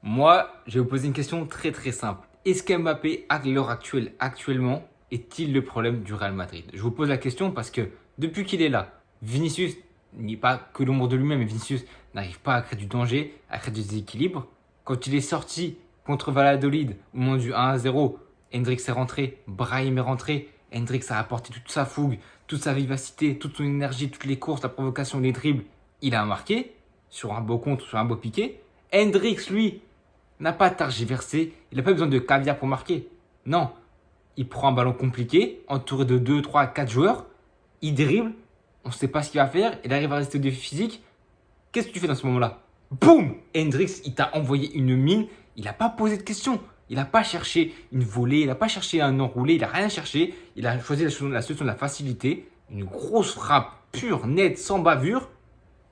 Moi, je vais vous poser une question très très simple. Est-ce qu'Mbappé, à l'heure actuelle, actuellement, est-il le problème du Real Madrid? Je vous pose la question parce que depuis qu'il est là, Vinicius n'est pas que l'ombre de lui-même, mais Vinicius n'arrive pas à créer du danger, à créer du déséquilibre. Quand il est sorti contre Valladolid au moment du 1-0, Hendrix est rentré, Brahim est rentré. Hendrix a apporté toute sa fougue, toute sa vivacité, toute son énergie, toutes les courses, la provocation, les dribbles. Il a marqué sur un beau contre, sur un beau piqué. Hendrix, lui, n'a pas tergiversé, il n'a pas besoin de caviar pour marquer. Non, il prend un ballon compliqué, entouré de 2, 3, 4 joueurs, il dribble, on ne sait pas ce qu'il va faire, il arrive à rester au défi physique. Qu'est-ce que tu fais dans ce moment-là? Boum! Hendrix, il t'a envoyé une mine, il n'a pas posé de questions. Il n'a pas cherché une volée, il n'a pas cherché un enroulé, il n'a rien cherché. Il a choisi la solution de la facilité, une grosse frappe pure, nette, sans bavure.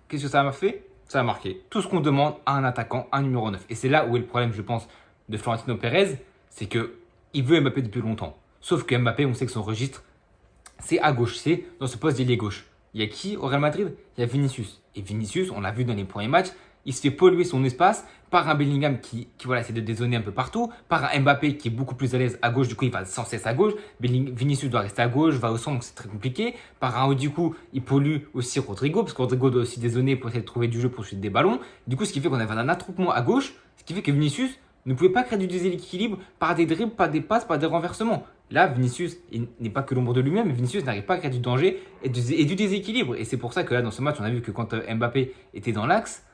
Qu'est-ce que ça m'a fait? Ça a marqué. Tout ce qu'on demande à un attaquant, un numéro 9. Et c'est là où est le problème, je pense, de Florentino Pérez, c'est qu'il veut Mbappé depuis longtemps. Sauf que Mbappé, on sait que son registre, c'est à gauche, c'est dans ce poste d'ailier gauche. Il y a qui au Real Madrid? Il y a Vinicius. Et Vinicius, on l'a vu dans les premiers matchs, il se fait polluer son espace par un Bellingham qui voilà, essaie de dézonner un peu partout, par un Mbappé qui est beaucoup plus à l'aise à gauche, du coup il va sans cesse à gauche, Vinicius doit rester à gauche, va au centre, donc c'est très compliqué, par un haut du coup il pollue aussi Rodrigo, parce que Rodrigo doit aussi dézonner pour essayer de trouver du jeu pour suivre des ballons, du coup ce qui fait qu'on avait un attroupement à gauche, ce qui fait que Vinicius ne pouvait pas créer du déséquilibre par des dribbles, par des passes, par des renversements. Là, Vinicius n'est pas que l'ombre de lui-même, mais Vinicius n'arrive pas à créer du danger et du déséquilibre. Et c'est pour ça que là, dans ce match, on a vu que quand Mbappé était dans l'axe,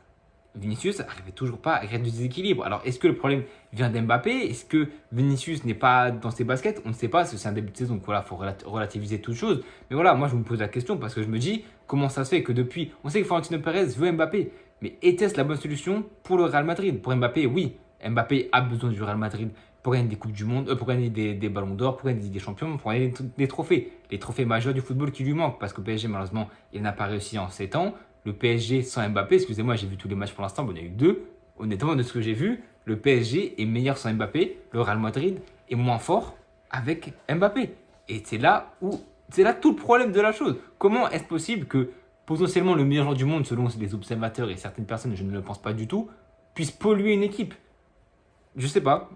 Vinicius n'arrivait toujours pas à créer du déséquilibre. Alors, est-ce que le problème vient d'Mbappé? Est-ce que Vinicius n'est pas dans ses baskets? On ne sait pas, c'est un début de saison, donc voilà, il faut relativiser toute chose. Mais voilà, moi, je me pose la question parce que je me dis, comment ça se fait que depuis, on sait que Florentino Pérez veut Mbappé, mais était-ce la bonne solution pour le Real Madrid? Pour Mbappé, oui. Mbappé a besoin du Real Madrid pour gagner des Coupes du Monde, pour gagner des Ballons d'Or, pour gagner des Champions, pour gagner des trophées. Les trophées majeurs du football qui lui manquent parce que PSG, malheureusement, il n'a pas réussi en 7 ans. Le PSG sans Mbappé, excusez-moi, j'ai vu tous les matchs pour l'instant, bon, il y en a eu 2. Honnêtement, de ce que j'ai vu, le PSG est meilleur sans Mbappé, le Real Madrid est moins fort avec Mbappé. Et c'est là tout le problème de la chose. Comment est-ce possible que potentiellement le meilleur joueur du monde, selon les observateurs et certaines personnes, je ne le pense pas du tout, puisse polluer une équipe? Je sais pas.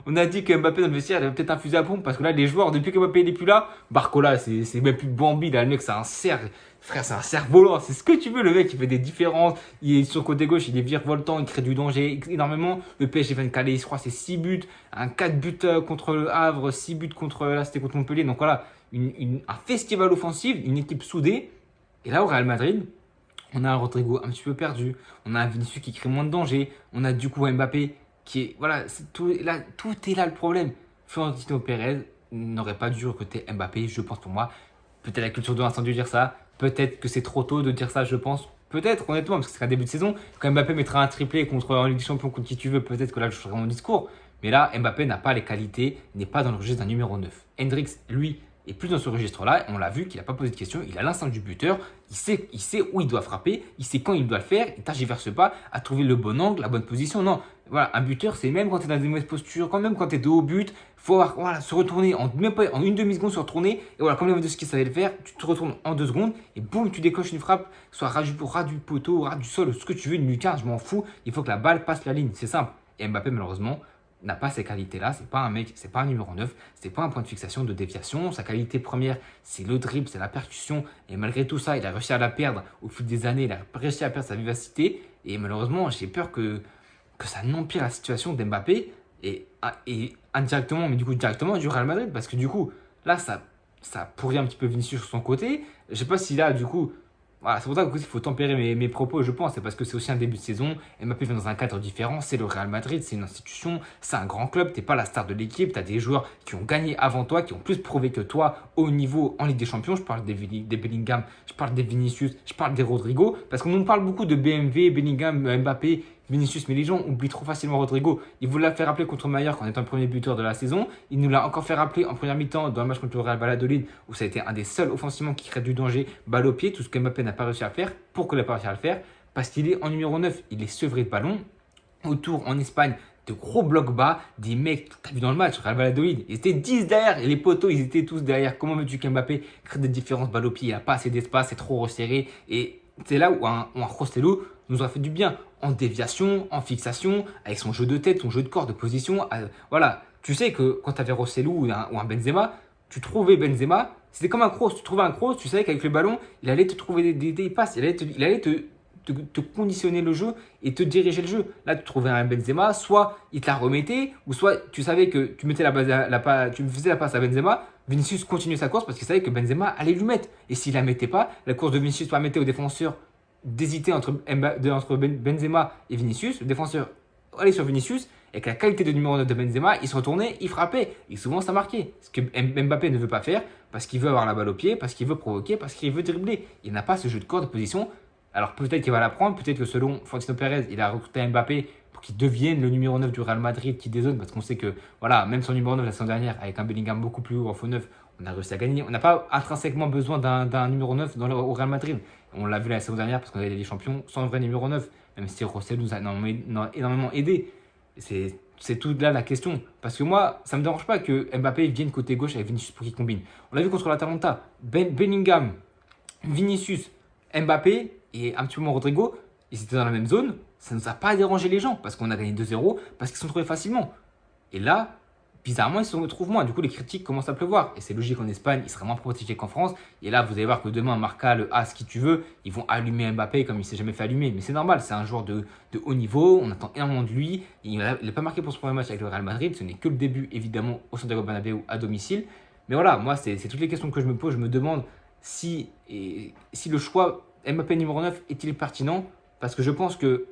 On a dit que Mbappé dans le vestiaire, il avait peut-être un fusil à pompe parce que là, les joueurs, depuis que Mbappé n'est plus là, Barcola, c'est même plus Bambi. Là, le mec, c'est un cerf. Frère, c'est un cerf-volant. C'est ce que tu veux. Le mec, il fait des différences. Il est sur le côté gauche, il est virevoltant, il crée du danger énormément. Le PSG vient de caler, je crois, c'est 6 buts. 4 buts contre le Havre, 6 buts contre, là, c'était contre Montpellier. Donc voilà, un festival offensif, une équipe soudée. Et là, au Real Madrid, on a un Rodrigo un petit peu perdu. On a un Vinicius qui crée moins de danger. On a du coup Mbappé qui est. Voilà, tout est là le problème. Florentino Pérez n'aurait pas dû recruter Mbappé, je pense pour moi. Peut-être la culture de l'instant de dire ça. Peut-être que c'est trop tôt de dire ça, je pense. Peut-être, honnêtement, parce que c'est un début de saison. Quand Mbappé mettra un triplé contre en Ligue des Champions, contre qui tu veux, peut-être que là, je ferai mon discours. Mais là, Mbappé n'a pas les qualités, n'est pas dans le registre d'un numéro 9. Hendrix, lui, est plus dans ce registre-là. On l'a vu qu'il n'a pas posé de questions. Il a l'instinct du buteur. Il sait où il doit frapper. Il sait quand il doit le faire. Il ne tergiverse pas à trouver le bon angle, la bonne position. Non, voilà, un buteur, c'est même quand tu es dans une mauvaise posture, quand même quand tu es dos au but, il faut voilà, se retourner même pas en une demi-seconde, se retourner. Et voilà, comme Lewandowski savait le faire, tu te retournes en 2 secondes et boum, tu décoches une frappe, soit ras du poteau, ras du sol, ce que tu veux, une lucarne, je m'en fous. Il faut que la balle passe la ligne. C'est simple. Et Mbappé, malheureusement, n'a pas ces qualités-là. C'est pas un mec, c'est pas un numéro 9, c'est pas un point de fixation, de déviation. Sa qualité première, c'est le dribble, c'est la percussion. Et malgré tout ça, il a réussi à la perdre au fil des années. Il a réussi à perdre sa vivacité. Et malheureusement, j'ai peur que ça n'empire la situation d'Mbappé et indirectement, mais du coup directement du Real Madrid. Parce que du coup, là, ça pourrit un petit peu Vinicius sur son côté. Je sais pas si là, du coup, voilà, c'est pour ça qu'il faut tempérer mes propos, je pense. C'est parce que c'est aussi un début de saison. Mbappé vient dans un cadre différent. C'est le Real Madrid, c'est une institution, c'est un grand club. Tu n'es pas la star de l'équipe. Tu as des joueurs qui ont gagné avant toi, qui ont plus prouvé que toi au niveau en Ligue des Champions. Je parle des Bellingham, je parle des Vinicius, je parle des Rodrigo. Parce qu'on nous parle beaucoup de BMW, Bellingham, Mbappé, Vinicius, mais les gens oublient trop facilement Rodrigo. Il vous l'a fait rappeler contre Mallorca en étant le premier buteur de la saison. Il nous l'a encore fait rappeler en première mi-temps dans le match contre le Real Valladolid où ça a été un des seuls offensivement qui crée du danger, balle au pied, tout ce que Mbappé n'a pas réussi à faire. Pourquoi il n'a pas réussi à le faire? Parce qu'il est en numéro 9. Il est sevré de ballon. Autour en Espagne, de gros blocs bas, des mecs, t'as vu dans le match, Real Valladolid, ils étaient 10 derrière et les poteaux, ils étaient tous derrière. Comment veux-tu qu'Mbappé crée des différences balle au pied? Il n'a pas assez d'espace, c'est trop resserré et c'est là où un Joselu nous aura fait du bien en déviation, en fixation, avec son jeu de tête, son jeu de corps, de position. Voilà, tu sais que quand tu avais Rossellou ou un Benzema, tu trouvais Benzema, c'était comme un cross. Tu trouvais un cross, tu savais qu'avec le ballon, il allait te trouver des passes, il allait te conditionner le jeu et te diriger le jeu. Là, tu trouvais un Benzema, soit il te la remettait, ou soit tu savais que tu mettais tu faisais la passe à Benzema, Vinicius continuait sa course parce qu'il savait que Benzema allait lui mettre. Et s'il la mettait pas, la course de Vinicius permettait au défenseur d'hésiter entre Benzema et Vinicius. Le défenseur allait sur Vinicius, et avec la qualité de numéro 9 de Benzema, il se retournait, il frappait. Et souvent, ça marquait. Ce que Mbappé ne veut pas faire, parce qu'il veut avoir la balle au pied, parce qu'il veut provoquer, parce qu'il veut dribbler. Il n'a pas ce jeu de corps, de position. Alors peut-être qu'il va l'apprendre, peut-être que selon Florentino Pérez, il a recruté Mbappé pour qu'il devienne le numéro 9 du Real Madrid qui dézone, parce qu'on sait que voilà, même son numéro 9 la saison dernière, avec un Bellingham beaucoup plus haut en faux 9, on a réussi à gagner. On n'a pas intrinsèquement besoin d'un numéro 9 au Real Madrid. On l'a vu la saison dernière parce qu'on avait des champions sans un vrai numéro 9, même si Rosselló nous a énormément aidé. C'est tout là la question. Parce que moi, ça ne me dérange pas que Mbappé vienne côté gauche avec Vinicius pour qu'il combine. On l'a vu contre l'Atalanta. Bellingham, Vinicius, Mbappé et un petit peu Rodrigo, ils étaient dans la même zone. Ça ne nous a pas dérangé les gens parce qu'on a gagné 2-0, parce qu'ils sont trouvés facilement. Et là, bizarrement, ils se retrouvent moins. Du coup, les critiques commencent à pleuvoir. Et c'est logique en Espagne, il sera moins protégé qu'en France. Et là, vous allez voir que demain, Marca, le As, qui tu veux, ils vont allumer Mbappé comme il ne s'est jamais fait allumer. Mais c'est normal, c'est un joueur de haut niveau. On attend énormément de lui. Il n'a pas marqué pour ce premier match avec le Real Madrid. Ce n'est que le début, évidemment, au Santiago Bernabéu à domicile. Mais voilà, moi, c'est toutes les questions que je me pose. Je me demande si le choix Mbappé numéro 9 est-il pertinent. Parce que je pense que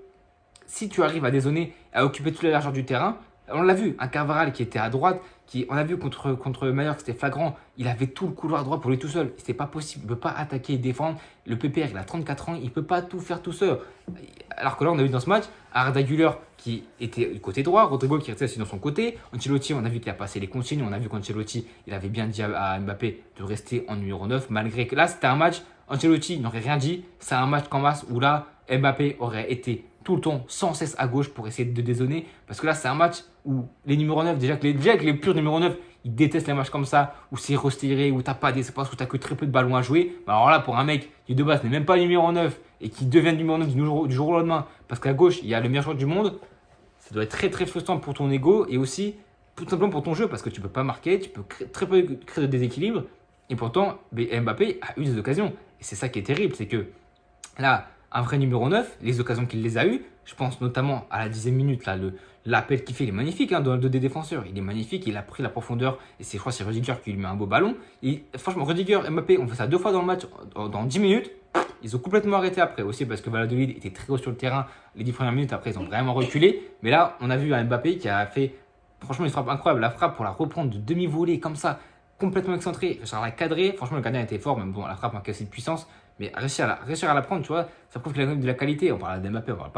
si tu arrives à dézonner, à occuper toute la largeur du terrain, on l'a vu, un Carvajal qui était à droite, on a vu contre Mallorca, c'était flagrant, il avait tout le couloir droit pour lui tout seul. C'était pas possible, il ne peut pas attaquer et défendre. Le PPR, il a 34 ans, il ne peut pas tout faire tout seul. Alors que là, on a vu dans ce match, Arda Güler qui était du côté droit, Rodrigo qui restait dans son côté, Ancelotti, on a vu qu'il a passé les consignes, on a vu qu'Ancelotti, il avait bien dit à Mbappé de rester en numéro 9, malgré que là, c'était un match, Ancelotti n'aurait rien dit, c'est un match qu'en masse où là, Mbappé aurait été tout le temps sans cesse à gauche pour essayer de dézonner. Parce que là, c'est un match où les numéros 9, déjà que les purs numéros 9, ils détestent les matchs comme ça, où c'est restiré, où t'as pas d'espace, où t'as que très peu de ballons à jouer. Alors là, pour un mec qui de base n'est même pas numéro 9 et qui devient numéro 9 du jour au lendemain, parce qu'à gauche, il y a le meilleur joueur du monde, ça doit être très très frustrant pour ton ego et aussi tout simplement pour ton jeu, parce que tu peux pas marquer, tu peux très peu créer de déséquilibre. Et pourtant, Mbappé a eu des occasions. Et c'est ça qui est terrible, c'est que là, un vrai numéro 9, les occasions qu'il les a eues, je pense notamment à la 10e minute, là, l'appel qu'il fait, il est magnifique dans le dos des défenseurs. Il est magnifique, il a pris la profondeur. Et je crois que c'est Rudiger qui lui met un beau ballon. Et franchement, Rudiger et Mbappé, on fait ça 2 fois dans le match, dans 10 minutes. Ils ont complètement arrêté après aussi parce que Valladolid était très haut sur le terrain. Les 10 premières minutes, après, ils ont vraiment reculé. Mais là, on a vu un Mbappé qui a fait, franchement, une frappe incroyable. La frappe pour la reprendre de demi-volée comme ça, complètement excentrée. Ça l'a cadré. Franchement, le gardien était fort, même bon, la frappe a cassé de puissance. Mais réussir à la prendre, tu vois, ça prouve qu'il a quand même de la qualité. On parle d'Mbappé, on parle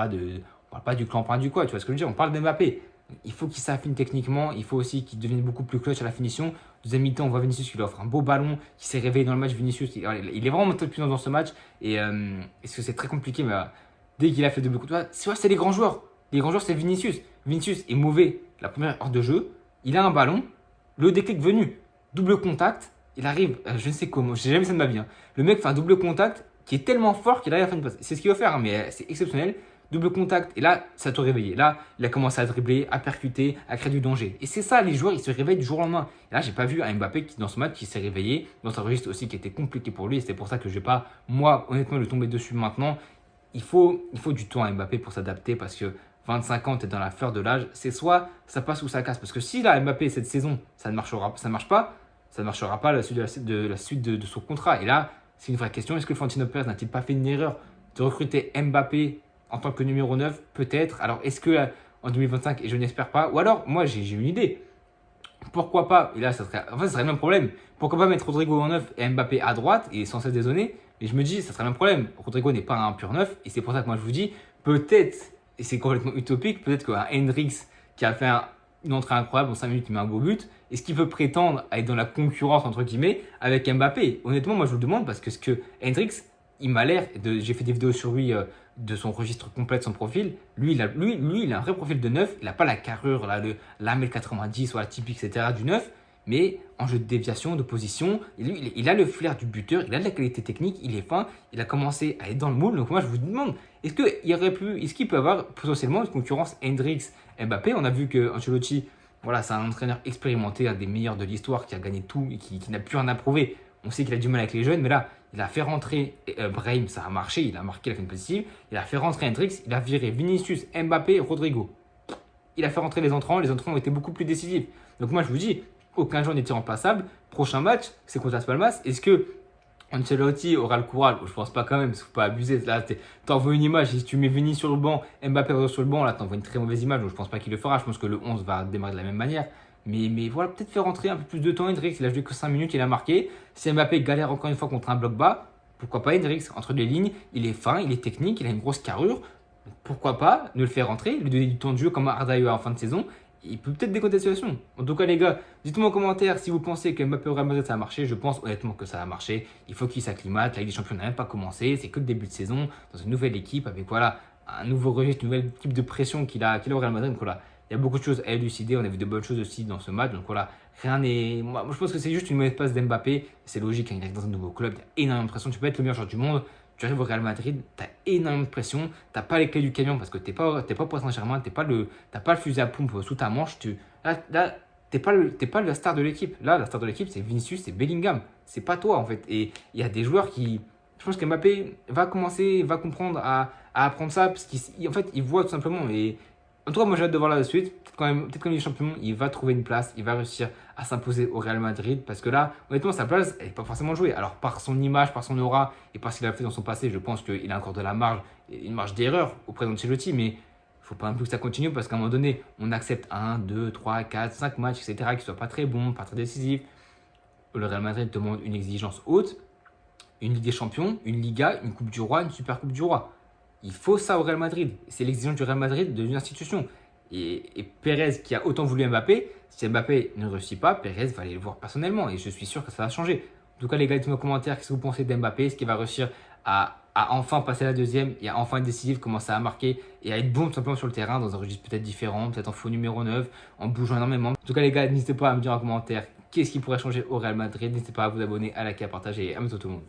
pas du clampin du quoi, tu vois ce que je veux dire. On parle d'Mbappé. Il faut qu'il s'affine techniquement, il faut aussi qu'il devienne beaucoup plus clutch à la finition. Deuxième mi-temps, on voit Vinicius qui lui offre un beau ballon, qui s'est réveillé dans le match. Vinicius, il est vraiment monté de puissance dans ce match. Et est-ce que c'est très compliqué, mais dès qu'il a fait double coup, tu vois, c'est les grands joueurs. Les grands joueurs, c'est Vinicius. Vinicius est mauvais la première heure de jeu. Il a un ballon, le déclic venu, double contact. Il arrive, je ne sais comment, je n'ai jamais fait de ma vie. Le mec fait un double contact qui est tellement fort qu'il arrive à faire une passe. C'est ce qu'il va faire, mais c'est exceptionnel. Double contact, et là, ça te réveille. Là, il a commencé à dribbler, à percuter, à créer du danger. Et c'est ça, les joueurs, ils se réveillent du jour au lendemain. Et là, j'ai pas vu un Mbappé qui, dans ce match, qui s'est réveillé, dans un registre aussi qui était compliqué pour lui. Et c'est pour ça que je vais pas, moi, honnêtement, le tomber dessus maintenant. Il faut du temps à Mbappé pour s'adapter parce que 25 ans, tu es dans la fleur de l'âge. C'est soit ça passe ou ça casse. Parce que si là, Mbappé, cette saison, ça ne marche pas la suite de son contrat. Et là, c'est une vraie question. Est-ce que Florentino Pérez n'a-t-il pas fait une erreur de recruter Mbappé en tant que numéro 9? Peut-être. Alors, est-ce que en 2025, et je n'espère pas, ou alors, moi, j'ai une idée. Pourquoi pas, et là, ça serait le même problème. Pourquoi pas mettre Rodrigo en 9 et Mbappé à droite et sans cesse dézonner? Et je me dis, ça serait le même problème. Rodrigo n'est pas un pur 9. Et c'est pour ça que moi, je vous dis, peut-être, et c'est complètement utopique, peut-être qu'un Hendrix qui a fait une entrée incroyable en 5 minutes, il met un beau but. Est-ce qu'il peut prétendre à être dans la concurrence, entre guillemets, avec Mbappé? Honnêtement, moi, je vous le demande parce que ce que Hendrix, il m'a l'air, j'ai fait des vidéos sur lui, de son registre complet de son profil. Lui, il a un vrai profil de 9. Il n'a pas la carrure, la 1m90 ou la typique, etc. du 9. mais en jeu de déviation, de position, il a le flair du buteur, il a de la qualité technique, il est fin, il a commencé à être dans le moule. Donc moi je vous demande, est-ce qu'il peut avoir potentiellement une concurrence Hendrix-Mbappé? On a vu que Ancelotti, voilà, c'est un entraîneur expérimenté, un des meilleurs de l'histoire, qui a gagné tout et qui n'a plus rien à prouver. On sait qu'il a du mal avec les jeunes, mais là, il a fait rentrer Brahim, ça a marché, il a marqué, il a fait une positive. Il a fait rentrer Hendrix, il a viré Vinicius, Mbappé, Rodrigo. Il a fait rentrer les entrants ont été beaucoup plus décisifs. Donc moi je vous dis, aucun joueur n'est irremplaçable. Prochain match, c'est contre Las Palmas. Est-ce que Ancelotti aura le courage? Je pense pas quand même, parce qu'il ne faut pas abuser. Là, t'envoies une image, si tu mets Vinicius sur le banc, Mbappé sur le banc, là t'envoies une très mauvaise image, donc je pense pas qu'il le fera. Je pense que le 11 va démarrer de la même manière. Mais voilà, peut-être faire rentrer un peu plus de temps Hendrix. Il a joué que 5 minutes, il a marqué. Si Mbappé galère encore une fois contre un bloc bas, pourquoi pas Hendrix? Entre les lignes, il est fin, il est technique, il a une grosse carrure. Pourquoi pas ne le faire rentrer, lui donner du temps de jeu comme Arda en fin de saison. Il peut peut-être décompter la situation. En tout cas, les gars, dites-moi en commentaire si vous pensez que Mbappé au Real Madrid ça a marché. Je pense honnêtement que ça a marché. Il faut qu'il s'acclimate. La Ligue des Champions n'a même pas commencé. C'est que le début de saison dans une nouvelle équipe avec voilà un nouveau registre, une nouvelle type de pression qu'il a au Real Madrid. Donc voilà, il y a beaucoup de choses à élucider. On a vu de bonnes choses aussi dans ce match. Donc voilà, rien n'est. Moi, je pense que c'est juste une mauvaise passe d'Mbappé. C'est logique, hein, il arrive dans un nouveau club. Il y a énormément de pression. Tu peux être le meilleur joueur du monde. Tu arrives au Real Madrid, tu as énormément de pression, tu n'as pas les clés du camion parce que tu n'es pas Paris Saint-Germain, tu n'as pas le fusil à pompe sous ta manche. Là tu n'es pas la star de l'équipe. Là, la star de l'équipe, c'est Vinicius, c'est Bellingham. C'est pas toi en fait. Et il y a des joueurs qui. Je pense qu'Mbappé va comprendre à apprendre ça parce qu'en fait, il voit tout simplement. Et en tout cas, moi j'ai hâte de voir la suite. Peut-être quand il est champion, il va trouver une place, il va réussir à s'imposer au Real Madrid parce que là, honnêtement, sa place, elle n'est pas forcément jouée. Alors, par son image, par son aura et par ce qu'il a fait dans son passé, je pense qu'il a encore de la marge, une marge d'erreur auprès d'Ancelotti, mais il ne faut pas non plus que ça continue parce qu'à un moment donné, on accepte 1, 2, 3, 4, 5 matchs, etc., qui ne soient pas très bons, pas très décisifs. Le Real Madrid demande une exigence haute, une Ligue des Champions, une Liga, une Coupe du Roi, une Super Coupe du Roi. Il faut ça au Real Madrid. C'est l'exigence du Real Madrid d'une institution. Et Pérez qui a autant voulu Mbappé, si Mbappé ne réussit pas, Pérez va aller le voir personnellement et je suis sûr que ça va changer. En tout cas, les gars, dites-moi en commentaire qu'est-ce que vous pensez d'Mbappé, est-ce qu'il va réussir à enfin passer la deuxième et à enfin être décisif, commencer à marquer et à être bon tout simplement sur le terrain dans un registre peut-être différent, peut-être en faux numéro 9, en bougeant énormément. En tout cas, les gars, n'hésitez pas à me dire en commentaire qu'est-ce qui pourrait changer au Real Madrid. N'hésitez pas à vous abonner, à liker, à partager et à bientôt tout le monde.